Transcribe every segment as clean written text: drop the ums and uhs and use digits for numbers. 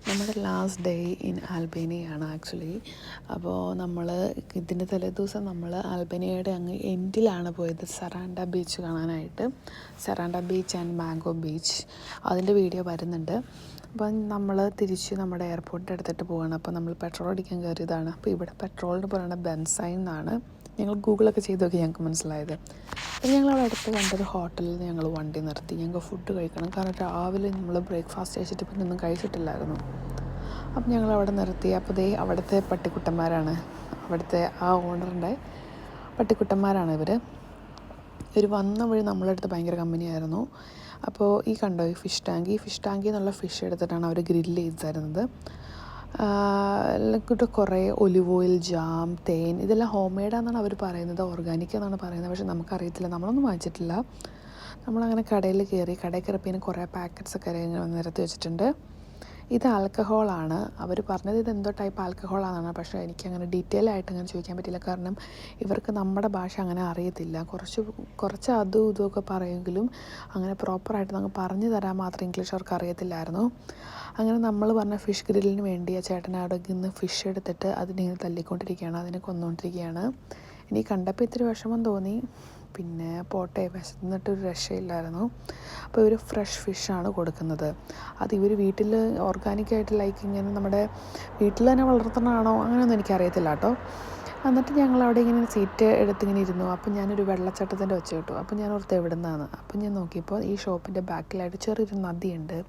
നമ്മുടെ last day in ആൽബേനിയയാണ് actually. അപ്പോൾ ഇതിൻ്റെ തലേദിവസം നമ്മൾ ആൽബേനിയയുടെ അങ്ങ് എൻഡിലാണ് പോയത് സെറാൻഡ ബീച്ച് കാണാനായിട്ട്. സെറാൻഡ ബീച്ച് ആൻഡ് മാംഗോ ബീച്ച്, അതിൻ്റെ വീഡിയോ വരുന്നുണ്ട്. അപ്പം നമ്മൾ തിരിച്ച് നമ്മുടെ എയർപോർട്ടിൻ്റെ അടുത്തിട്ട് പോവുകയാണ്. അപ്പോൾ നമ്മൾ പെട്രോൾ അടിക്കാൻ കയറിയതാണ്. അപ്പോൾ ഇവിടെ പെട്രോളിന് പറയുന്നത് ബെൻസൈൻ എന്നാണ്. ഞങ്ങൾ ഗൂഗിളൊക്കെ ചെയ്ത് നോക്കി ഞങ്ങൾക്ക് മനസ്സിലായത്. അപ്പോൾ ഞങ്ങളവിടെ അടുത്ത് കണ്ടൊരു ഹോട്ടലിൽ ഞങ്ങൾ വണ്ടി നിർത്തി. ഞങ്ങൾക്ക് ഫുഡ് കഴിക്കണം, കാരണം രാവിലെ നമ്മൾ ബ്രേക്ക്ഫാസ്റ്റ് കഴിച്ചിട്ട് പിന്നെ ഒന്നും കഴിച്ചിട്ടില്ലായിരുന്നു. അപ്പം ഞങ്ങളവിടെ നിർത്തി. അപ്പോൾ അവിടുത്തെ പട്ടിക്കുട്ടന്മാരാണ്, അവിടുത്തെ ആ ഓണറിൻ്റെ പട്ടിക്കുട്ടന്മാരാണ് ഇവർ വന്ന വഴി നമ്മളെ അടുത്ത് ഭയങ്കര കമ്പനിയായിരുന്നു. അപ്പോൾ ഈ കണ്ടോ ഈ ഫിഷ് ടാങ്കി എന്നുള്ള ഫിഷ് എടുത്തിട്ടാണ് അവർ ഗ്രില്ല് ചെയ്ത് തരുന്നത്. കുറേ ഒലിവ് ഓയിൽ, ജാം, തേൻ, ഇതെല്ലാം ഹോം മെയ്ഡാണെന്നാണ് അവർ പറയുന്നത്, ഓർഗാനിക് എന്നാണ് പറയുന്നത്. പക്ഷെ നമുക്കറിയത്തില്ല, നമ്മളൊന്നും വാങ്ങിച്ചിട്ടില്ല. നമ്മളങ്ങനെ കടയിൽ കയറിയപ്പോൾ കുറേ പാക്കറ്റ്സൊക്കെ നിരത്തി വെച്ചിട്ടുണ്ട്. ഇത് ആൽക്കഹോളാണ്. അവർ പറഞ്ഞത് ഇതെന്തോ ടൈപ്പ് ആൽക്കഹോളാണെന്നാണ്. പക്ഷേ എനിക്കങ്ങനെ ഡീറ്റെയിൽ ആയിട്ട് അങ്ങനെ ചോദിക്കാൻ പറ്റില്ല, കാരണം ഇവർക്ക് നമ്മുടെ ഭാഷ അങ്ങനെ അറിയത്തില്ല. കുറച്ച് അതും ഇതുമൊക്കെ പറയുമെങ്കിലും അങ്ങനെ പ്രോപ്പറായിട്ട് നമുക്ക് പറഞ്ഞു തരാൻ മാത്രം ഇംഗ്ലീഷ് അവർക്ക് അറിയത്തില്ലായിരുന്നു. അങ്ങനെ നമ്മൾ പറഞ്ഞ ഫിഷ് ഗ്രില്ലിന് വേണ്ടി ആ ചേട്ടൻ അവിടെ നിന്ന് ഫിഷ് എടുത്തിട്ട് അതിനെ തല്ലിക്കൊണ്ടിരിക്കുകയാണ്, അതിനെ കൊന്നുകൊണ്ടിരിക്കുകയാണ്. എനിക്ക് കണ്ടപ്പോൾ ഇത്തിരി വിഷമം തോന്നി. പിന്നെ പോട്ടെ, വിശന്നിട്ടൊരു രക്ഷയില്ലായിരുന്നു. അപ്പോൾ ഇവർ ഫ്രഷ് ഫിഷാണ് കൊടുക്കുന്നത്. അത് ഇവർ വീട്ടിൽ ഓർഗാനിക്കായിട്ട് ഇങ്ങനെ നമ്മുടെ വീട്ടിൽ തന്നെ വളർത്തുന്നതാണോ അങ്ങനെയൊന്നും എനിക്കറിയത്തില്ല കേട്ടോ. എന്നിട്ട് ഞങ്ങളവിടെ ഇങ്ങനെ സീറ്റ് എടുത്തിങ്ങനെ ഇരുന്നു. അപ്പം ഞാനൊരു വെള്ളച്ചാട്ടത്തിൻ്റെ ഒച്ച കേട്ടു. അപ്പം ഞാൻ ഓർത്ത് എവിടെ നിന്നാണ്. അപ്പം ഞാൻ നോക്കിയപ്പോൾ ഈ ഷോപ്പിൻ്റെ ബാക്കിലായിട്ട് ചെറിയൊരു നദിയുണ്ട്.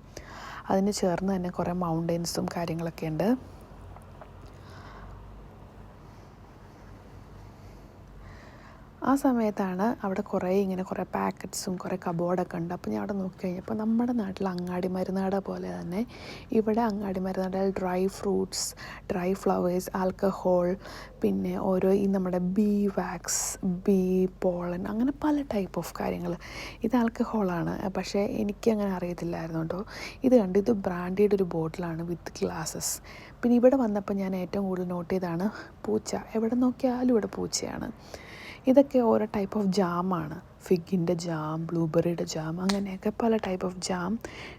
അതിന് ചേർന്ന് തന്നെ കുറേ മൗണ്ടെയ്ൻസും കാര്യങ്ങളൊക്കെ ഉണ്ട്. ആ സമയത്താണ് അവിടെ കുറേ പാക്കറ്റ്സും കുറേ കബോർഡൊക്കെ ഉണ്ട്. അപ്പോൾ ഞാൻ അവിടെ നോക്കിക്കഴിഞ്ഞപ്പോൾ നമ്മുടെ നാട്ടിൽ അങ്ങാടി മരുന്നുകട പോലെ തന്നെ ഇവിടെ അങ്ങാടി മരുന്നുകടയിൽ dry fruits, dry flowers, alcohol, പിന്നെ ഓരോ ഈ നമ്മുടെ ബീ വാക്സ്, ബീ പോളൻ, അങ്ങനെ പല ടൈപ്പ് ഓഫ് കാര്യങ്ങൾ. ഇത് ആൽക്കഹോളാണ്, പക്ഷേ എനിക്കങ്ങനെ അറിയത്തില്ലായിരുന്നു കേട്ടോ. ഇത് ബ്രാൻഡിയുടെ ഒരു ബോട്ടിലാണ് വിത്ത് ഗ്ലാസസ്. പിന്നെ ഇവിടെ വന്നപ്പോൾ ഞാൻ ഏറ്റവും കൂടുതൽ നോട്ട് ചെയ്തതാണ് പൂച്ച. എവിടെ നോക്കിയാലും ഇവിടെ പൂച്ചയാണ്. ഇതൊക്കെ ഓരോ ടൈപ്പ് ഓഫ് ജാമാണ്. ഫിഗിൻ്റെ ജാം, ബ്ലൂബെറിയുടെ ജാം, അങ്ങനെയൊക്കെ പല ടൈപ്പ് ഓഫ് ജാം.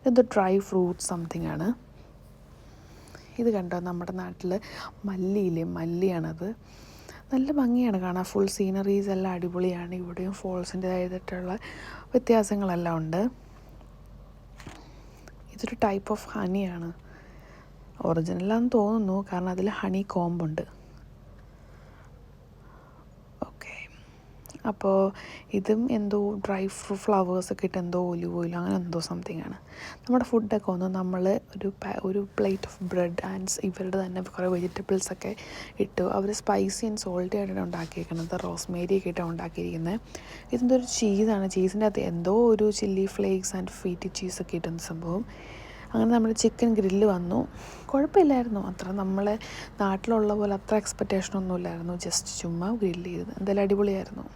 ഇത് ഡ്രൈ ഫ്രൂട്ട് സംതിങ് ആണ്. ഇത് കണ്ടോ, നമ്മുടെ നാട്ടിൽ മല്ലിയാണത്. നല്ല ഭംഗിയാണ് കാണാൻ. ഫുൾ സീനറീസ് എല്ലാം അടിപൊളിയാണ്. ഇവിടെയും ഫോൾസിൻ്റെതായിട്ടുള്ള വ്യത്യാസങ്ങളെല്ലാം ഉണ്ട്. ഇതൊരു ടൈപ്പ് ഓഫ് ഹണിയാണ്. ഒറിജിനലാണെന്ന് തോന്നുന്നു, കാരണം അതിൽ ഹണി കോമ്പുണ്ട്. അപ്പോൾ ഇതും എന്തോ ഡ്രൈ ഫ്ലവേഴ്സൊക്കെ ഇട്ട് എന്തോ ഒലിവ് ഓയിൽ അങ്ങനെ എന്തോ സംതിങ് ആണ്. നമ്മുടെ ഫുഡൊക്കെ നമ്മൾ ഒരു പ്ലേറ്റ് ഓഫ് ബ്രെഡ് ആൻഡ് ഇവരുടെ തന്നെ കുറേ വെജിറ്റബിൾസൊക്കെ ഇട്ടു. അവർ സ്പൈസി ആൻഡ് സോൾട്ടി ആയിട്ടാണ് ഉണ്ടാക്കിയിരിക്കുന്നത്. റോസ്മേരിയൊക്കെ ഇട്ടാണ് ഉണ്ടാക്കിയിരിക്കുന്നത്. ഇതെന്തോ ഒരു ചീസാണ്. ചീസിൻ്റെ അകത്ത് എന്തോ ഒരു ചില്ലി ഫ്ലേക്സ് ആൻഡ് ഫീറ്റി ചീസൊക്കെ ഇട്ടുന്ന സംഭവം. അങ്ങനെ നമ്മൾ ചിക്കൻ ഗ്രില്ല് വന്നു. കുഴപ്പമില്ലായിരുന്നു, അത്ര നമ്മളെ നാട്ടിലുള്ള പോലെ അത്ര എക്സ്പെക്റ്റേഷനൊന്നും ഇല്ലായിരുന്നു. ജസ്റ്റ് ചുമ്മാ ഗ്രില്ല് ചെയ്തത് എന്തായാലും അടിപൊളിയായിരുന്നു.